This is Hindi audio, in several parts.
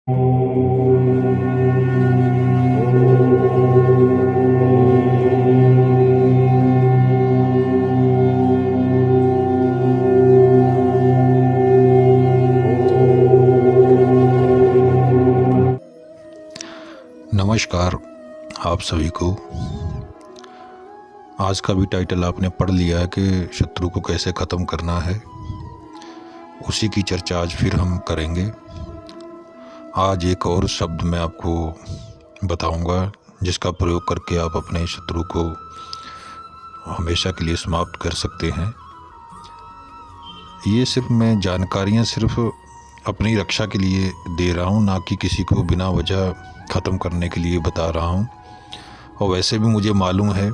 नमस्कार आप सभी को। आज का भी टाइटल आपने पढ़ लिया है कि शत्रु को कैसे ख़त्म करना है। उसी की चर्चा आज फिर हम करेंगे। आज एक और शब्द मैं आपको बताऊंगा जिसका प्रयोग करके आप अपने शत्रु को हमेशा के लिए समाप्त कर सकते हैं। ये सिर्फ मैं जानकारियाँ सिर्फ अपनी रक्षा के लिए दे रहा हूँ, ना कि किसी को बिना वजह ख़त्म करने के लिए बता रहा हूँ। और वैसे भी मुझे मालूम है,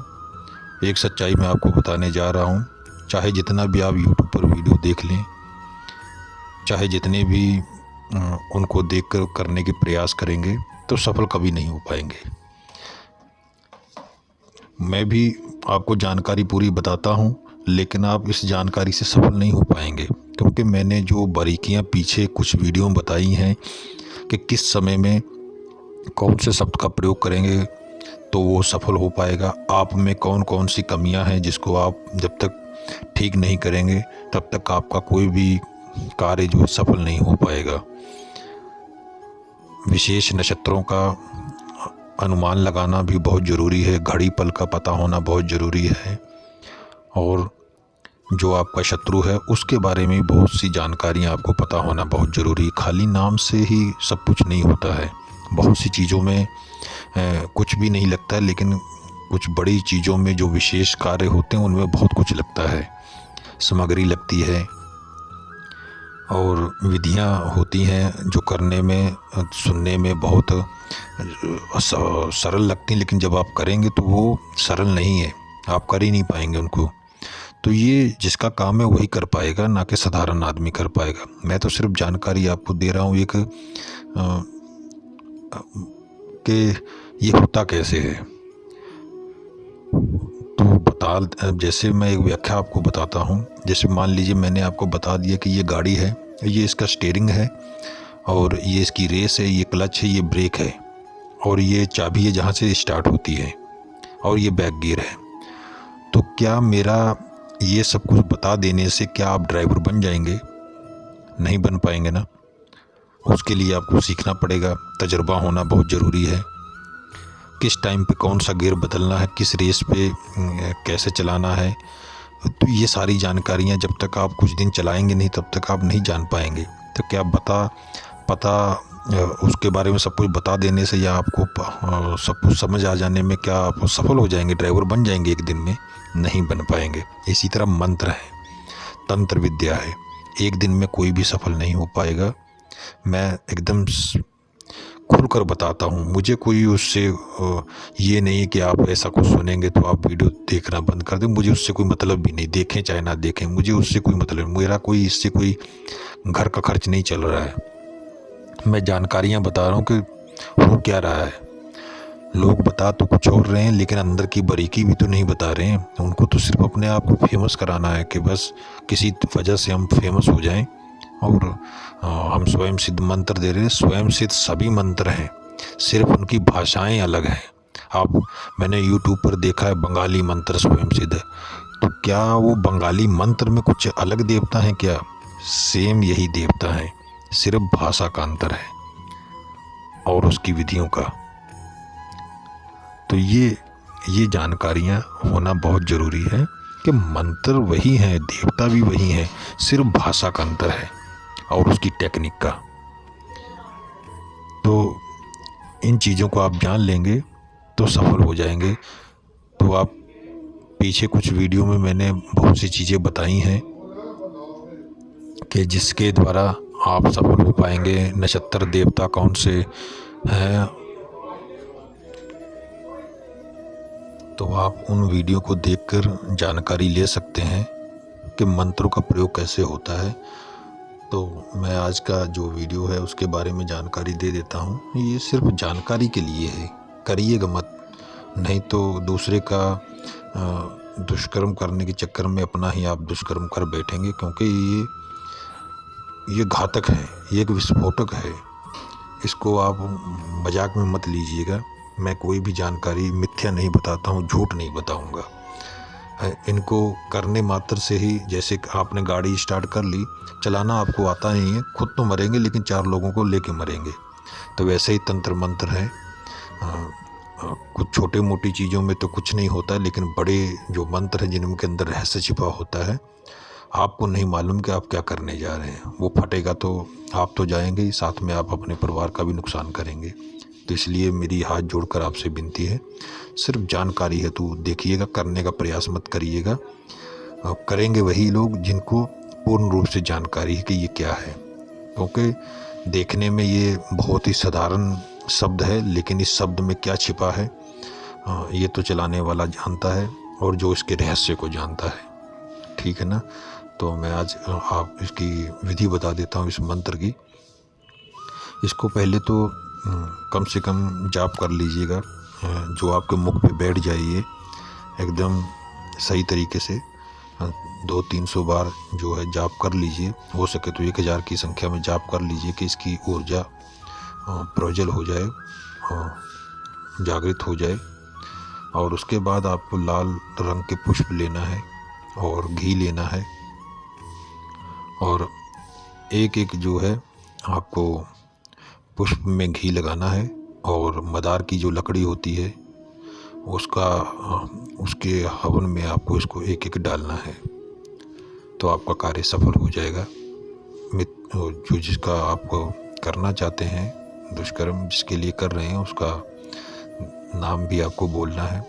एक सच्चाई मैं आपको बताने जा रहा हूँ। चाहे जितना भी आप यूट्यूब पर वीडियो देख लें, चाहे जितने भी उनको देखकर करने के प्रयास करेंगे, तो सफल कभी नहीं हो पाएंगे। मैं भी आपको जानकारी पूरी बताता हूँ, लेकिन आप इस जानकारी से सफल नहीं हो पाएंगे, क्योंकि मैंने जो बारीकियाँ पीछे कुछ वीडियो में बताई हैं कि किस समय में कौन से शब्द का प्रयोग करेंगे तो वो सफल हो पाएगा। आप में कौन कौन सी कमियां हैं जिसको आप जब तक ठीक नहीं करेंगे तब तक आपका कोई भी कार्य जो सफल नहीं हो पाएगा। विशेष नक्षत्रों का अनुमान लगाना भी बहुत ज़रूरी है, घड़ी पल का पता होना बहुत ज़रूरी है, और जो आपका शत्रु है उसके बारे में बहुत सी जानकारियाँ आपको पता होना बहुत ज़रूरी है। खाली नाम से ही सब कुछ नहीं होता है। बहुत सी चीज़ों में कुछ भी नहीं लगता है, लेकिन कुछ बड़ी चीज़ों में जो विशेष कार्य होते हैं उनमें बहुत कुछ लगता है। सामग्री लगती है और विधियाँ होती हैं जो करने में सुनने में बहुत सरल लगती हैं, लेकिन जब आप करेंगे तो वो सरल नहीं है, आप कर ही नहीं पाएंगे उनको। तो ये जिसका काम है वही कर पाएगा, ना कि साधारण आदमी कर पाएगा। मैं तो सिर्फ जानकारी आपको दे रहा हूँ एक कि ये होता कैसे है। तो जैसे मैं एक व्याख्या आपको बताता हूँ। जैसे मान लीजिए मैंने आपको बता दिया कि ये गाड़ी है, ये इसका स्टीयरिंग है, और ये इसकी रेस है, ये क्लच है, ये ब्रेक है, और ये चाबी है जहाँ से स्टार्ट होती है, और ये बैक गियर है। तो क्या मेरा ये सब कुछ बता देने से क्या आप ड्राइवर बन जाएंगे? नहीं बन पाएंगे ना। उसके लिए आपको सीखना पड़ेगा, तजुर्बा होना बहुत ज़रूरी है। किस टाइम पे कौन सा गियर बदलना है, किस रेस पे कैसे चलाना है, तो ये सारी जानकारियाँ जब तक आप कुछ दिन चलाएंगे नहीं तब तक आप नहीं जान पाएंगे। तो क्या पता उसके बारे में सब कुछ बता देने से या आपको सब कुछ समझ आ जाने में क्या आप सफल हो जाएंगे, ड्राइवर बन जाएंगे एक दिन में? नहीं बन पाएंगे। इसी तरह मंत्र है, तंत्र विद्या है, एक दिन में कोई भी सफल नहीं हो पाएगा। मैं एकदम खुलकर बताता हूँ। मुझे कोई उससे ये नहीं है कि आप ऐसा कुछ सुनेंगे तो आप वीडियो देखना बंद कर दें। मुझे उससे कोई मतलब भी नहीं, देखें चाहे ना देखें, मुझे उससे कोई मतलब, मेरा कोई इससे कोई घर का खर्च नहीं चल रहा है। मैं जानकारियाँ बता रहा हूँ कि हो क्या रहा है। लोग बता तो कुछ और रहे हैं, लेकिन अंदर की बारीकी भी तो नहीं बता रहे हैं। उनको तो सिर्फ अपने आप को फेमस कराना है कि बस किसी वजह से हम फेमस हो जाएं, और हम स्वयं सिद्ध मंत्र दे रहे हैं। स्वयं सिद्ध सभी मंत्र हैं, सिर्फ उनकी भाषाएं अलग हैं। मैंने यूट्यूब पर देखा है बंगाली मंत्र स्वयं सिद्ध, तो क्या वो बंगाली मंत्र में कुछ अलग देवता हैं क्या? सेम यही देवता है, सिर्फ भाषा का अंतर है और उसकी विधियों का। तो ये जानकारियाँ होना बहुत ज़रूरी है कि मंत्र वही हैं, देवता भी वही हैं, सिर्फ भाषा का अंतर है और उसकी टेक्निक का। तो इन चीज़ों को आप जान लेंगे तो सफल हो जाएंगे। तो आप पीछे कुछ वीडियो में मैंने बहुत सी चीज़ें बताई हैं कि जिसके द्वारा आप सफल हो पाएंगे। नक्षत्र देवता कौन से हैं, तो आप उन वीडियो को देखकर जानकारी ले सकते हैं कि मंत्रों का प्रयोग कैसे होता है। तो मैं आज का जो वीडियो है उसके बारे में जानकारी दे देता हूँ। ये सिर्फ जानकारी के लिए है, करिएगा मत, नहीं तो दूसरे का दुष्कर्म करने के चक्कर में अपना ही आप दुष्कर्म कर बैठेंगे, क्योंकि ये घातक है, ये एक विस्फोटक है। इसको आप मजाक में मत लीजिएगा। मैं कोई भी जानकारी मिथ्या नहीं बताता हूँ, झूठ नहीं बताऊँगा। इनको करने मात्र से ही, जैसे आपने गाड़ी स्टार्ट कर ली, चलाना आपको आता नहीं है, खुद तो मरेंगे लेकिन 4 लोगों को लेके मरेंगे। तो वैसे ही तंत्र मंत्र हैं। कुछ छोटे मोटी चीज़ों में तो कुछ नहीं होता, लेकिन बड़े जो मंत्र हैं जिनके अंदर रहस्य छिपा होता है, आपको नहीं मालूम कि आप क्या करने जा रहे हैं। वो फटेगा तो आप तो जाएंगे ही, साथ में आप अपने परिवार का भी नुकसान करेंगे। तो इसलिए मेरी हाथ जोड़कर आपसे विनती है, सिर्फ जानकारी है तो देखिएगा, करने का प्रयास मत करिएगा। करेंगे वही लोग जिनको पूर्ण रूप से जानकारी है कि ये क्या है, क्योंकि देखने में ये बहुत ही साधारण शब्द है, लेकिन इस शब्द में क्या छिपा है ये तो चलाने वाला जानता है, और जो इसके रहस्य को जानता है। ठीक है ना। तो मैं आज आप इसकी विधि बता देता हूँ इस मंत्र की। इसको पहले तो कम से कम जाप कर लीजिएगा, जो आपके मुख पे बैठ जाइए एकदम सही तरीके से। 200-300 बार जो है जाप कर लीजिए, हो सके तो 1000 की संख्या में जाप कर लीजिए कि इसकी ऊर्जा प्रज्वल हो जाए, जागृत हो जाए। और उसके बाद आपको लाल रंग के पुष्प लेना है और घी लेना है, और एक एक जो है आपको पुष्प में घी लगाना है, और मदार की जो लकड़ी होती है उसके हवन में आपको इसको एक एक डालना है, तो आपका कार्य सफल हो जाएगा। जो जिसका आप करना चाहते हैं, दुष्कर्म जिसके लिए कर रहे हैं, उसका नाम भी आपको बोलना है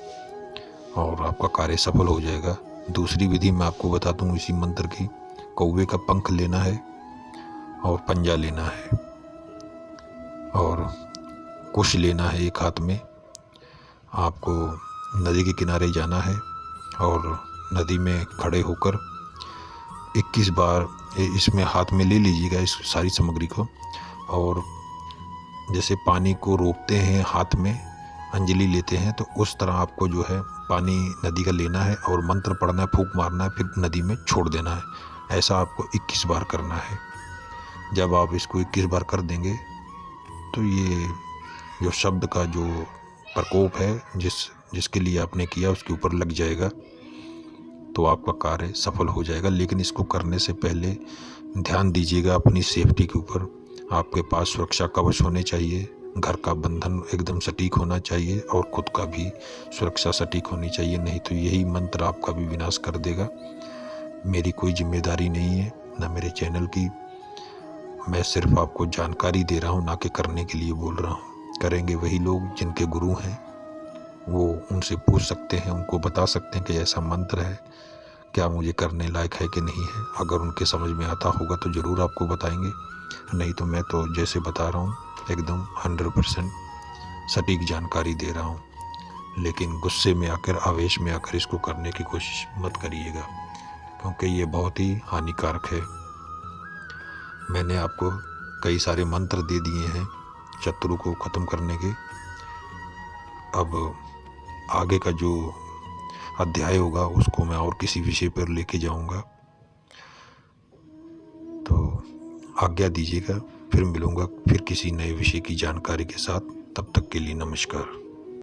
और आपका कार्य सफल हो जाएगा। दूसरी विधि मैं आपको बता दूँ इसी मंत्र की। कौवे का पंख लेना है और पंजा लेना है और कुश लेना है एक हाथ में। आपको नदी के किनारे जाना है और नदी में खड़े होकर 21 बार इसमें हाथ में ले लीजिएगा इस सारी सामग्री को, और जैसे पानी को रोकते हैं हाथ में, अंजलि लेते हैं, तो उस तरह आपको जो है पानी नदी का लेना है और मंत्र पढ़ना है, फूंक मारना है, फिर नदी में छोड़ देना है। ऐसा आपको 21 बार करना है। जब आप इसको 21 बार कर देंगे तो ये जो शब्द का जो प्रकोप है जिसके लिए आपने किया उसके ऊपर लग जाएगा, तो आपका कार्य सफल हो जाएगा। लेकिन इसको करने से पहले ध्यान दीजिएगा अपनी सेफ्टी के ऊपर। आपके पास सुरक्षा कवच होने चाहिए, घर का बंधन एकदम सटीक होना चाहिए और खुद का भी सुरक्षा सटीक होनी चाहिए, नहीं तो यही मंत्र आपका भी विनाश कर देगा। मेरी कोई जिम्मेदारी नहीं है, ना मेरे चैनल की। मैं सिर्फ आपको जानकारी दे रहा हूँ, ना कि करने के लिए बोल रहा हूँ। करेंगे वही लोग जिनके गुरु हैं, वो उनसे पूछ सकते हैं, उनको बता सकते हैं कि ऐसा मंत्र है, क्या मुझे करने लायक है कि नहीं है। अगर उनके समझ में आता होगा तो ज़रूर आपको बताएंगे, नहीं तो मैं तो जैसे बता रहा हूँ एकदम 100% सटीक जानकारी दे रहा हूँ। लेकिन गुस्से में आकर, आवेश में आकर इसको करने की कोशिश मत करिएगा, क्योंकि ये बहुत ही हानिकारक है। मैंने आपको कई सारे मंत्र दे दिए हैं शत्रु को ख़त्म करने के। अब आगे का जो अध्याय होगा उसको मैं और किसी विषय पर लेके जाऊंगा, तो आज्ञा दीजिएगा। फिर मिलूंगा फिर किसी नए विषय की जानकारी के साथ। तब तक के लिए नमस्कार।